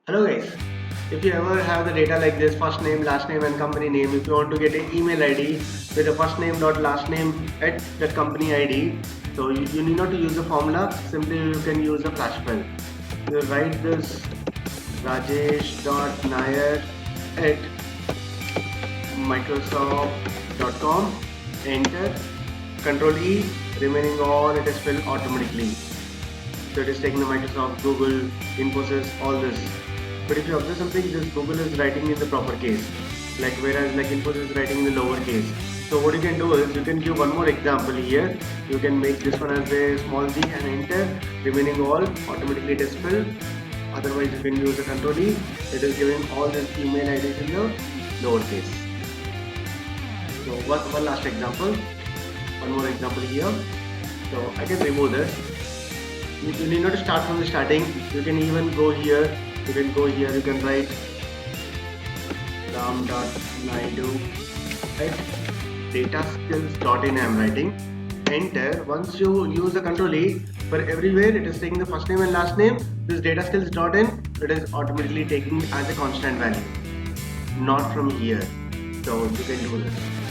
Hello guys, if you ever have the data like this, first name, last name and company name, if you want to get an email ID with a first name dot last name at that company ID, so you need not to use the formula, simply you can use a flash file. You write this rajesh.nair at microsoft.com, enter, control E, remaining all it is filled automatically. So it is taking the Microsoft, Google, Infosys, all this. But if you observe something, this Google is writing in the proper case, like whereas like Infosys is writing in the lower case. So what you can do is you can give one more example here. You can make this one as a small g and enter, remaining all automatically it is filled. Otherwise you can use the control E. It is giving all these email IDs in the lower case. So one last example, one more example here. So I can remove this. You need not to start from the starting. You can even go here. You can go here. You can write ram.naidu at dataskills.in. I am writing. Enter. Once you use the control E, for everywhere it is taking the first name and last name. This dataskills.in, it is automatically taking as a constant value, not from here. So you can do this.